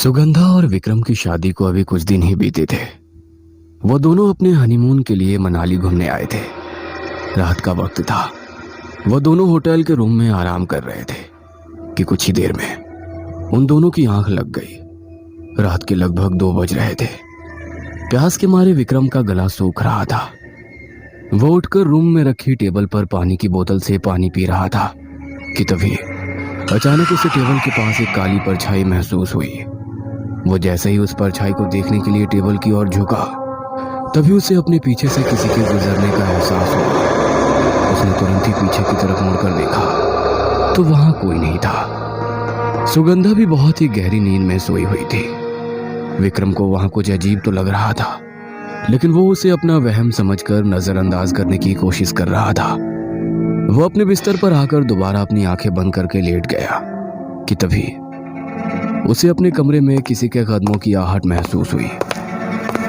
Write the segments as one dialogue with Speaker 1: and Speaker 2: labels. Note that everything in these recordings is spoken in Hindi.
Speaker 1: सुगंधा और विक्रम की शादी को अभी कुछ दिन ही बीते थे। वो दोनों अपने हनीमून के लिए मनाली घूमने आए थे। रात का वक्त था। वो दोनों होटल के रूम में आराम कर रहे थे कि कुछ ही देर में उन दोनों की आंख लग गई। रात के लगभग 2 बज रहे थे। प्यास के मारे विक्रम का गला सूख रहा था। वो उठकर रूम में रखी टेबल पर पानी की बोतल से पानी पी रहा था कि तभी अचानक उसे टेबल के पास एक काली परछाई महसूस हुई। वो जैसे ही उस परछाई को देखने के लिए टेबल की ओर झुका, तभी उसे अपने पीछे से किसी के गुजरने का एहसास हुआ। उसने तुरंत ही पीछे की तरफ मुड़कर देखा तो वहां कोई नहीं था। सुगंधा भी बहुत ही गहरी नींद में सोई हुई थी। विक्रम को वहां कुछ अजीब तो लग रहा था, लेकिन वो उसे अपना वहम समझकर नजरअंदाज करने की कोशिश कर रहा था। वो अपने बिस्तर पर आकर दोबारा अपनी आंखें बंद करके लेट गया कि तभी उसे अपने कमरे में किसी के कदमों की आहट महसूस हुई।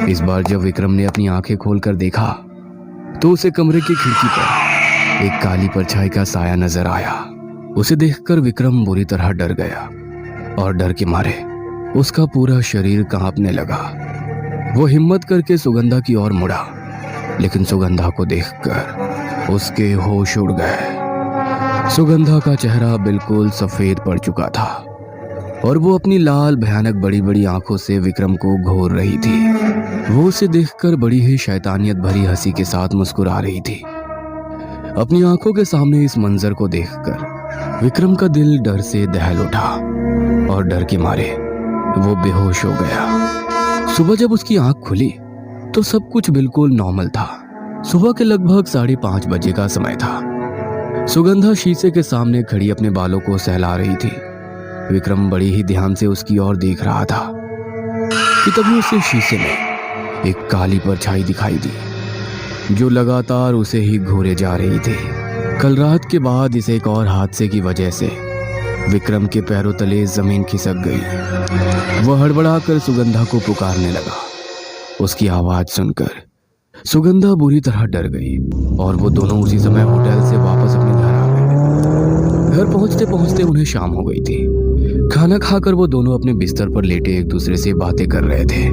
Speaker 1: इस बार जब विक्रम ने अपनी आंखें खोलकर देखा तो उसे कमरे की खिड़की पर एक काली परछाई का साया नजर आया। उसे देखकर विक्रम बुरी तरह डर गया और डर के मारे उसका पूरा शरीर कांपने लगा। वो हिम्मत करके सुगंधा की ओर मुड़ा, लेकिन सुगंधा को देखकर उसके होश उड़ गए। सुगंधा का चेहरा बिल्कुल सफेद पड़ चुका था और वो अपनी लाल भयानक बड़ी बड़ी आंखों से विक्रम को घूर रही थी। वो उसे देखकर बड़ी ही शैतानियत भरी हंसी के साथ मुस्कुरा रही थी। अपनी आंखों के सामने इस मंजर को देखकर विक्रम का दिल डर से दहल उठा और डर के मारे वो बेहोश हो गया। सुबह जब उसकी आंख खुली तो सब कुछ बिल्कुल नॉर्मल था। सुबह के लगभग 5:30 बजे का समय था। सुगंधा शीशे के सामने खड़ी अपने बालों को सहला रही थी। विक्रम बड़ी ही ध्यान से उसकी ओर देख रहा था कि तभी उसे शीशे में एक काली परछाई दिखाई दी जो लगातार उसे ही घूरे जा रही थी। कल रात के बाद इस एक और हादसे की वजह से विक्रम के पैरों तले जमीन खिसक गई। वह हड़बड़ाकर सुगंधा को पुकारने लगा। उसकी आवाज सुनकर सुगंधा बुरी तरह डर गई और वो दोनों उसी समय होटल से वापस अपने घर आ गए। घर पहुंचते पहुंचते उन्हें शाम हो गई थी। खाना खाकर वो दोनों अपने बिस्तर पर लेटे एक दूसरे से बातें कर रहे थे।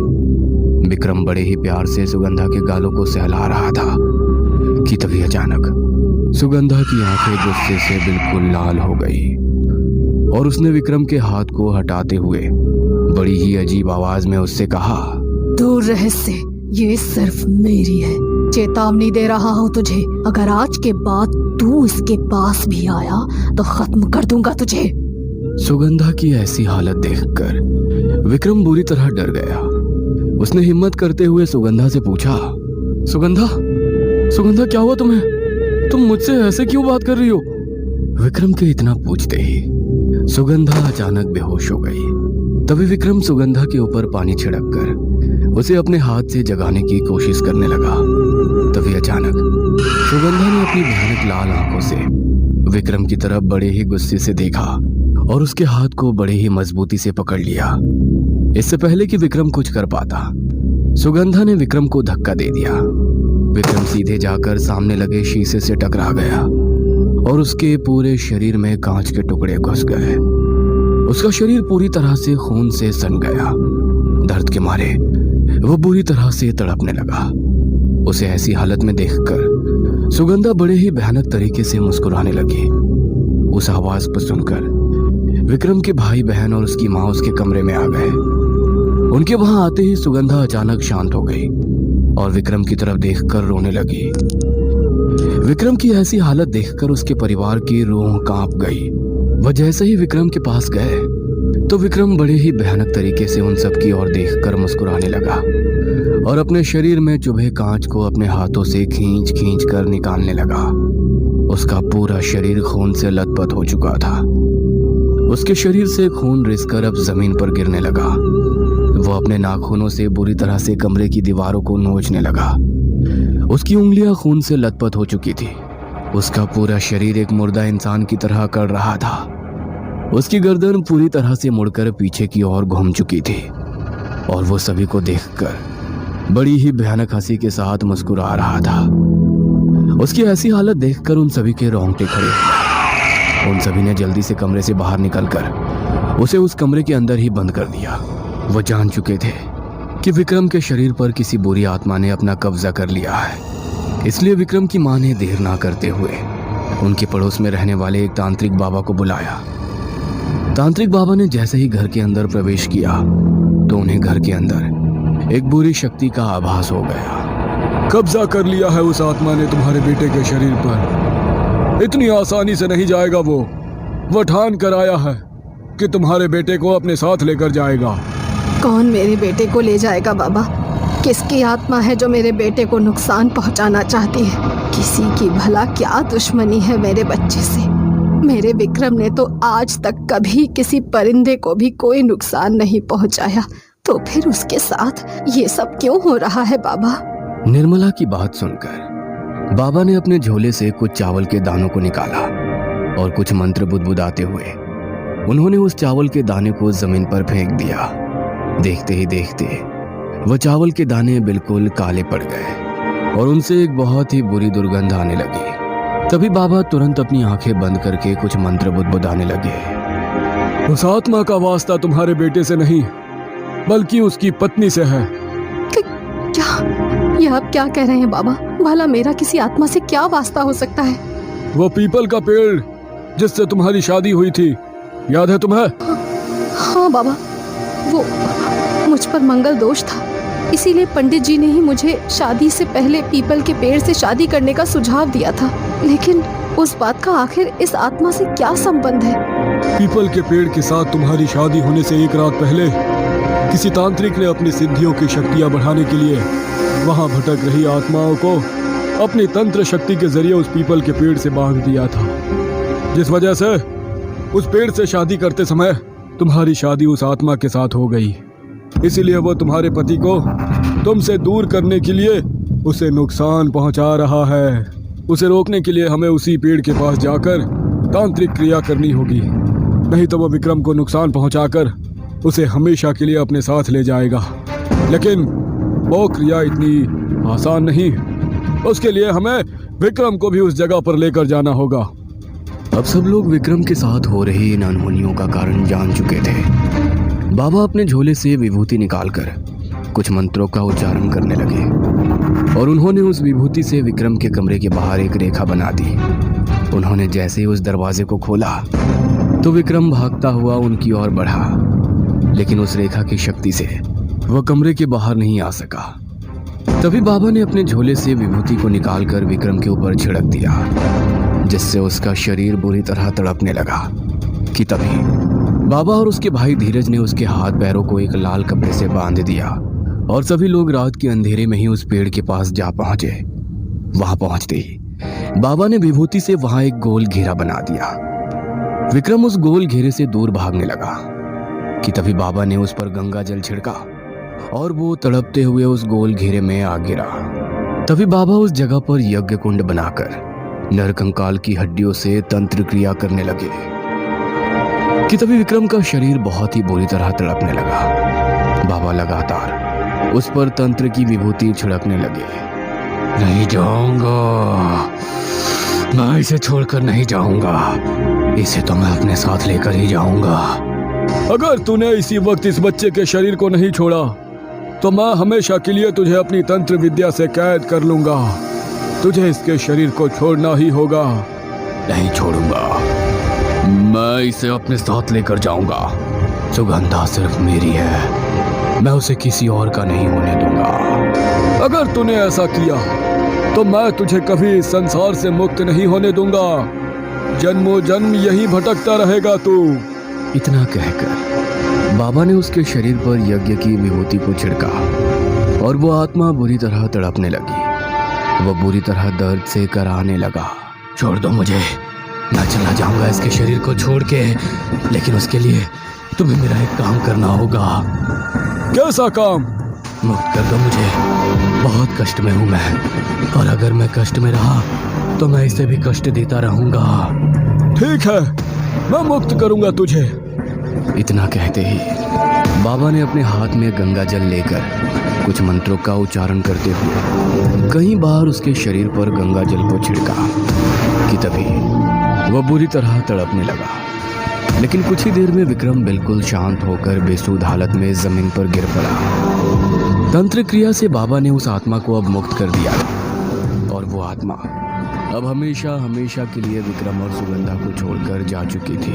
Speaker 1: विक्रम बड़े ही प्यार से सुगंधा के गालों को सहला रहा था कि तभी अचानक सुगंधा की आंखें गुस्से से बिल्कुल लाल हो गई और उसने विक्रम के हाथ को हटाते हुए बड़ी ही अजीब आवाज में उससे कहा,
Speaker 2: दूर रह इससे, ये सिर्फ मेरी है। चेतावनी दे रहा हूँ तुझे, अगर आज के बाद तू इसके पास भी आया तो खत्म कर दूंगा तुझे।
Speaker 1: सुगंधा की ऐसी हालत देखकर विक्रम बुरी तरह डर गया। उसने हिम्मत करते हुए सुगंधा से पूछा, सुगंधा सुगंधा क्या हुआ तुम्हें? तुम मुझसे ऐसे क्यों बात कर रही हो? विक्रम के इतना पूछते ही सुगंधा अचानक बेहोश हो गई। तभी विक्रम सुगंधा के ऊपर पानी छिड़क कर उसे अपने हाथ से जगाने की कोशिश करने लगा। तभी अचानक सुगंधा ने अपनी भयानक लाल आंखों से विक्रम की तरफ बड़े ही गुस्से से देखा और उसके हाथ को बड़े ही मजबूती से पकड़ लिया। इससे पहले कि विक्रम कुछ कर पाता, सुगंधा ने विक्रम को धक्का दे दिया। विक्रम सीधे जाकर सामने लगे शीशे से टकरा गया और उसके पूरे शरीर में कांच के टुकड़े घुस गए। उसका शरीर पूरी तरह से खून से सन गया। दर्द के मारे वो बुरी तरह से तड़पने लगा। उसे ऐसी हालत में देखकर सुगंधा बड़े ही भयानक तरीके से मुस्कुराने लगी। उस आवाज को सुनकर विक्रम के भाई बहन और उसकी माँ उसके कमरे में आ गए। उनके वहां आते ही सुगंधा अचानक शांत हो गई और विक्रम की तरफ देखकर रोने लगी। विक्रम की ऐसी हालत देखकर उसके परिवार की रूह कांप गई। वह जैसे ही विक्रम के पास गए तो विक्रम बड़े ही भयानक तरीके से उन सब की ओर देखकर मुस्कुराने लगा और अपने शरीर में चुभे कांच को अपने हाथों से खींच खींच कर निकालने लगा। उसका पूरा शरीर खून से लथपथ हो चुका था। उसके शरीर से खून रिसकर अब जमीन पर गिरने लगा। वो अपने नाखूनों से बुरी तरह से कमरे की दीवारों को नोचने लगा। उसकी उंगलियां खून से लथपथ हो चुकी थी। उसका पूरा शरीर एक मुर्दा इंसान की तरह कर रहा था। उसकी गर्दन पूरी तरह से मुड़कर पीछे की ओर घूम चुकी थी और वो सभी को देखकर बड़ी ही भयानक हंसी के साथ मुस्कुरा रहा था। उसकी ऐसी हालत देखकर उन सभी के रोंगटे खड़े हो गए। उन सभी ने जल्दी से कमरे से बाहर निकलकर उसे उस कमरे के अंदर ही बंद कर दिया वो जान चुके थे कि विक्रम के शरीर पर किसी बुरी आत्मा ने अपना कब्जा कर लिया है। इसलिए विक्रम की मां ने देर ना करते हुए उनके पड़ोस में रहने वाले एक तांत्रिक बाबा को बुलाया। तांत्रिक बाबा ने जैसे ही घर के अंदर प्रवेश किया तो उन्हें घर के अंदर एक बुरी शक्ति का आभास हो गया।
Speaker 3: कब्जा कर लिया है उस आत्मा ने तुम्हारे बेटे के शरीर पर। इतनी आसानी से नहीं जाएगा वो ठान कर आया है कि तुम्हारे बेटे को अपने साथ लेकर जाएगा।
Speaker 2: कौन मेरे बेटे को ले जाएगा बाबा? किसकी आत्मा है जो मेरे बेटे को नुकसान पहुंचाना चाहती है? किसी की भला क्या दुश्मनी है मेरे बच्चे से? मेरे विक्रम ने तो आज तक कभी किसी परिंदे को भी कोई नुकसान नहीं पहुंचाया, तो फिर उसके साथ ये सब क्यों हो रहा है बाबा?
Speaker 1: निर्मला की बात सुनकर बाबा ने अपने झोले से कुछ चावल के दानों को निकाला और कुछ मंत्र बुदबुदाते हुए उन्होंने उस चावल के दाने को जमीन पर फेंक दिया। देखते ही देखते वह चावल के दाने बिल्कुल काले पड़ गए और उनसे एक बहुत ही बुरी दुर्गंध आने लगी। तभी बाबा तुरंत अपनी आंखें बंद करके कुछ मंत्र बुदबुदाने लगे।
Speaker 3: उस आत्मा का वास्ता तुम्हारे बेटे से नहीं बल्कि उसकी पत्नी से है।
Speaker 2: क्या ये आप क्या कह रहे हैं बाबा? भला मेरा किसी आत्मा से क्या वास्ता हो सकता है?
Speaker 3: वो पीपल का पेड़ जिससे तुम्हारी शादी हुई थी, याद है तुम्हें?
Speaker 2: हाँ बाबा, वो मुझ पर मंगल दोष था, इसीलिए पंडित जी ने ही मुझे शादी से पहले पीपल के पेड़ से शादी करने का सुझाव दिया था। लेकिन उस बात का आखिर इस आत्मा से क्या संबंध है?
Speaker 3: पीपल के पेड़ के साथ तुम्हारी शादी होने से एक रात पहले किसी तांत्रिक ने अपनी सिद्धियों की शक्तियां बढ़ाने के लिए वहां भटक रही आत्माओं को अपनी तंत्र शक्ति के जरिए उस पीपल के पेड़ से बांध दिया था, जिस वजह से उस पेड़ से शादी करते समय तुम्हारी शादी उस आत्मा के साथ हो गई। इसीलिए वो तुम्हारे पति को तुमसे दूर करने के लिए उसे नुकसान पहुंचा रहा है। उसे रोकने के लिए हमें उसी पेड़ के पास जाकर तांत्रिक क्रिया करनी होगी, नहीं तो वो विक्रम को नुकसान पहुंचाकर उसे हमेशा के लिए अपने साथ ले जाएगा। लेकिन वो क्रिया इतनी आसान नहीं, उसके लिए हमें विक्रम को भी उस जगह पर लेकर जाना होगा।
Speaker 1: अब सब लोग विक्रम के साथ हो रही इन अनहोनियों का कारण जान चुके थे। बाबा अपने झोले से विभूति निकालकर कुछ मंत्रों का उच्चारण करने लगे और उन्होंने उस विभूति से विक्रम के कमरे के बाहर एक रेखा बना दी। उन्होंने जैसे ही उस दरवाजे को खोला तो विक्रम भागता हुआ उनकी ओर बढ़ा, लेकिन उस रेखा की शक्ति से वह कमरे के बाहर नहीं आ सका। तभी बाबा ने अपने झोले से विभूति को निकालकर विक्रम के ऊपर छिड़क दिया, जिससे उसका शरीर बुरी तरह तड़पने लगा। कि तभी बाबा और उसके भाई धीरज ने उसके हाथ पैरों को एक लाल कपड़े से बांध दिया और सभी लोग रात के अंधेरे में ही उस पेड़ के पास जा पहुंचे। वहां पहुंचते ही बाबा ने विभूति से वहां एक गोल घेरा बना दिया। विक्रम उस गोल घेरे से दूर भागने लगा कि तभी बाबा ने उस पर गंगा जल छिड़का और वो तड़पते हुए उस गोल घेरे में आ गिरा। तभी बाबा उस जगह पर यज्ञ कुंड बनाकर नरकंकाल की हड्डियों से तंत्र क्रिया करने लगे कि तभी विक्रम का शरीर बहुत ही बुरी तरह तड़पने लगा। बाबा लगातार उस पर तंत्र की विभूति छिड़कने लगे। नहीं जाऊंगा, मैं इसे छोड़कर नहीं जाऊंगा, इसे तो मैं अपने साथ लेकर ही जाऊंगा।
Speaker 3: अगर तूने इसी वक्त इस बच्चे के शरीर को नहीं छोड़ा तो मैं हमेशा के लिए तुझे अपनी तंत्र विद्या से कैद कर लूंगा। तुझे इसके शरीर को छोड़ना ही होगा।
Speaker 1: नहीं छोड़ूंगा, मैं इसे अपने साथ लेकर जाऊंगा। सुगंधा सिर्फ मेरी है, मैं उसे किसी और का नहीं होने दूंगा।
Speaker 3: अगर तूने ऐसा किया तो मैं तुझे कभी इस संसार से मुक्त नहीं होने दूंगा। जन्मों जन्म यही भटकता रहेगा तू।
Speaker 1: इतना कहकर बाबा ने उसके शरीर पर यज्ञ की विभूति को छिड़का और वो आत्मा बुरी तरह तड़पने लगी। वह बुरी तरह दर्द से कराहने लगा। छोड़ दो मुझे, मैं चला जाऊंगा इसके शरीर को छोड़ के, लेकिन उसके लिए तुम्हें मेरा एक काम करना होगा।
Speaker 3: कैसा काम?
Speaker 1: मुक्त कर दो मुझे, बहुत कष्ट में हूं मैं, और अगर मैं कष्ट में रहा तो मैं इसे भी कष्ट देता रहूंगा।
Speaker 3: ठीक है, मैं मुक्त करूंगा तुझे।
Speaker 1: इतना कहते ही बाबा ने अपने हाथ में गंगा जल लेकर कुछ मंत्रों का उच्चारण करते हुए कई बार उसके शरीर पर गंगा जल को छिड़का कि तभी वह बुरी तरह तड़पने लगा। लेकिन कुछ ही देर में विक्रम बिल्कुल शांत होकर बेसुध हालत में जमीन पर गिर पड़ा। तंत्र क्रिया से बाबा ने उस आत्मा को अब मुक्त कर दिया और वो आत्मा अब हमेशा हमेशा के लिए विक्रम और सुगंधा को छोड़कर जा चुकी थी।